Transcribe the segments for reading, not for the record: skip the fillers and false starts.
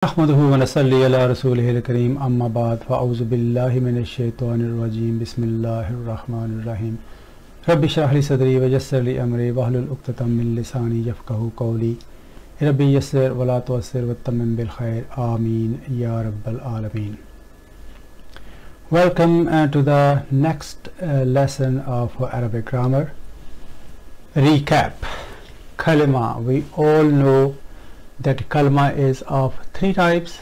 नहमदुहु व नसल्ली अला रसूलिहिल करीम अम्मा बाद फ़अऊज़ु बिल्लाहि मिनश शैतानिर रजीम बिस्मिल्लाहिर रहमानिर रहीम रब्बि इश्रह ली सदरी व यस्सिर ली अमरी वहलुल उक़्दतम मिन लिसानी यफ़क़हू क़ौली रब्बि यस्सिर व ला तुअस्सिर वत्तमिम बिल खैर आमीन या रब्बल आलमीन. Welcome to the next lesson of Arabic grammar. Recap. Kalima. We all know that kalima is of three types: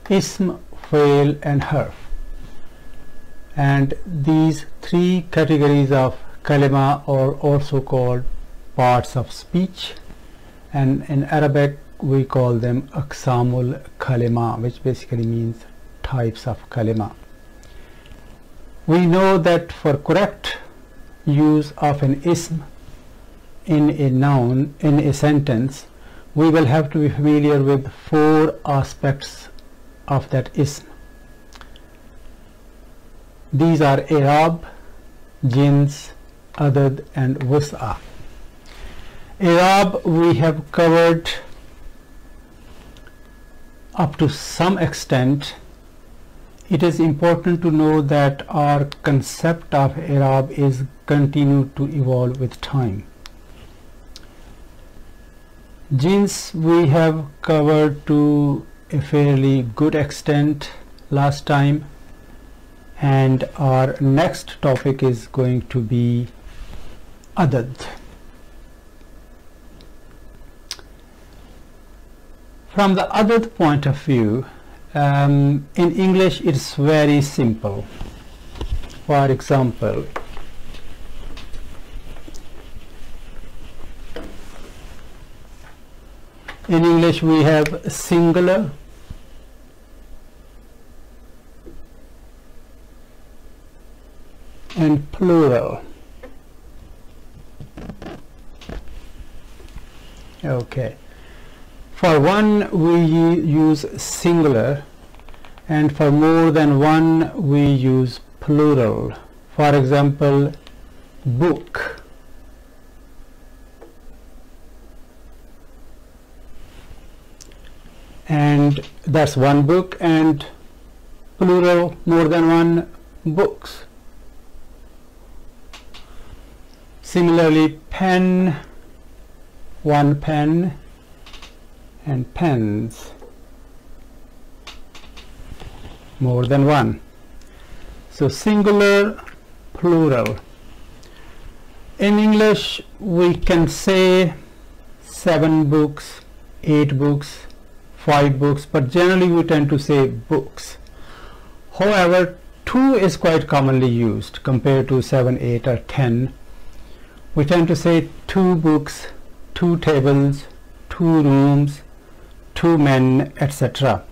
ism, fi'l and harf. And these three categories of kalima are also called parts of speech, and in Arabic we call them aqsamul kalima, which basically means types of kalima. We know that for correct use of an ism in a noun, in a sentence, we will have to be familiar with four aspects of that ism. These are i'rab, jins, adad and wus'a. I'rab we have covered up to some extent. It is important to know that our concept of i'rab is continued to evolve with time. Jins we have covered to a fairly good extent last time, and our next topic is going to be adad. From the adad point of view, in English it's very simple. For example, in English we have singular, and plural. Okay. For one we use singular, and for more than one we use plural. For example, book. And that's one book, and plural, more than one books. Similarly, pen, one pen, and pens, more than one. So singular, plural. In English we can say 7 books, 8 books, 5 books, but generally we tend to say books. However, 2 is quite commonly used compared to 7, 8 or 10. We tend to say 2 books, 2 tables, 2 rooms, 2 men, etc.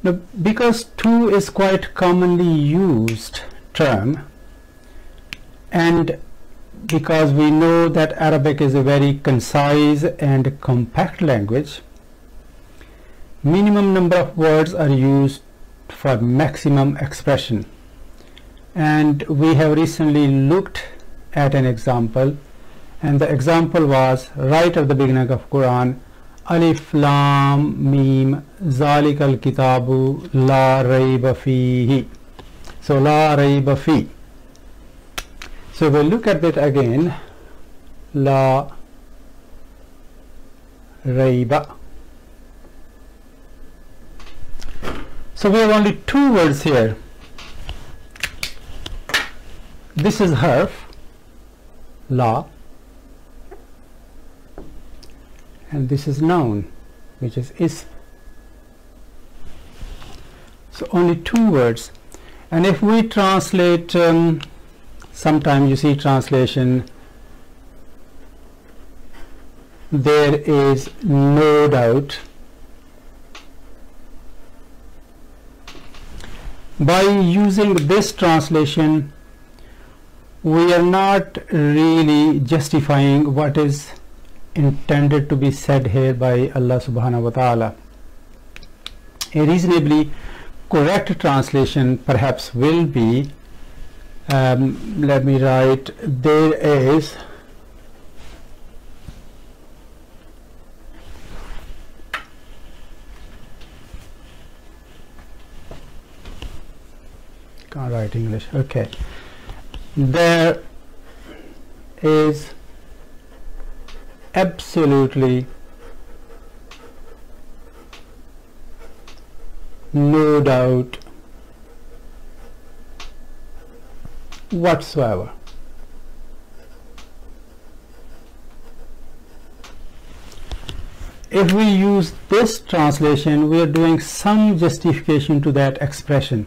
Now, because 2 is quite commonly used term, and because we know that Arabic is a very concise and compact language, minimum number of words are used for maximum expression. And we have recently looked at an example, and the example was right at the beginning of Quran: Alif Lam Mim Zalikal Kitabu La Rayba Fihi. So La Rayba Fi. So we'll look at it again. La Rayba. So we have only 2 words here. This is harf, la, and this is noun, which is ism. So only 2 words. And if we translate, sometimes you see translation, there is no doubt. By using this translation, we are not really justifying what is intended to be said here by Allah subhanahu wa ta'ala. A reasonably correct translation perhaps will be, let me write, there is can't write English. Okay, there is absolutely no doubt whatsoever. If we use this translation, we are doing some justification to that expression.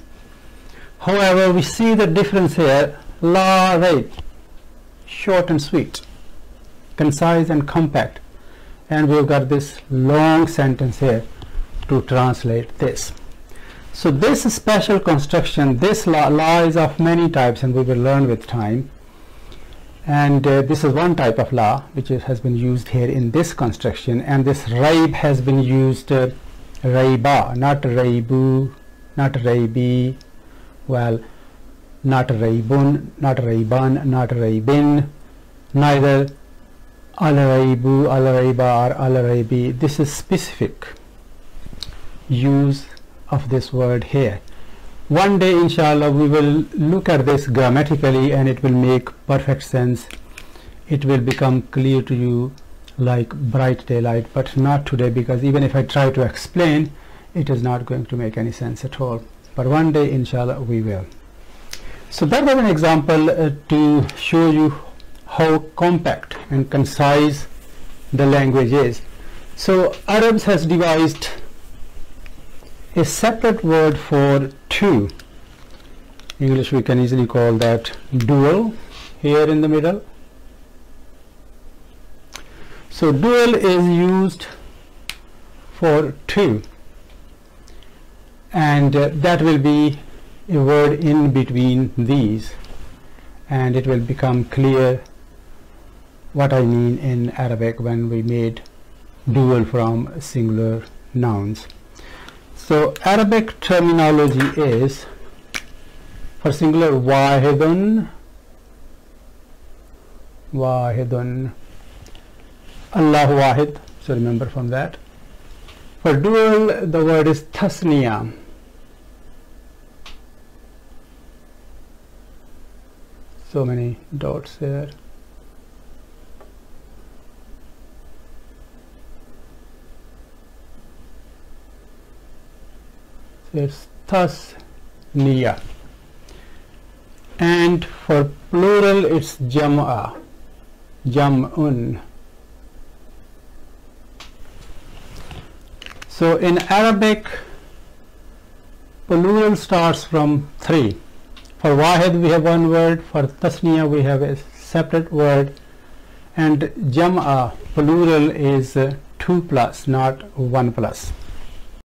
However, we see the difference here. La right, short and sweet, concise and compact, and we've got this long sentence here to translate this. So this special construction, this la is of many types, and we will learn with time. And this is one type of la which has been used here in this construction, and this raib has been used raiba, not raibu, not raibi, well, not raibun, not raiban, not raibin, neither al raibu, al raiba, or al raibi. This is specific use of this word here. One day, inshallah, we will look at this grammatically, and it will make perfect sense. It will become clear to you like bright daylight, but not today, because even if I try to explain, it is not going to make any sense at all. But one day, inshallah, we will. So that was an example to show you how compact and concise the language is. So Arabs has devised a separate word for two. English we can easily call that dual, here in the middle. So dual is used for two, and that will be a word in between these, and it will become clear what I mean in Arabic when we made dual from singular nouns. So Arabic terminology is, for singular, wahidun, wahidun, Allahu wahid, so remember from that. For dual, the word is tasniya. So many dots there. It's tasniya. And for plural, it's jam'a, jam'un. So in Arabic, plural starts from 3. For wahid we have one word, for tasniya we have a separate word, and jam'a, plural, is 2 plus, not 1 plus.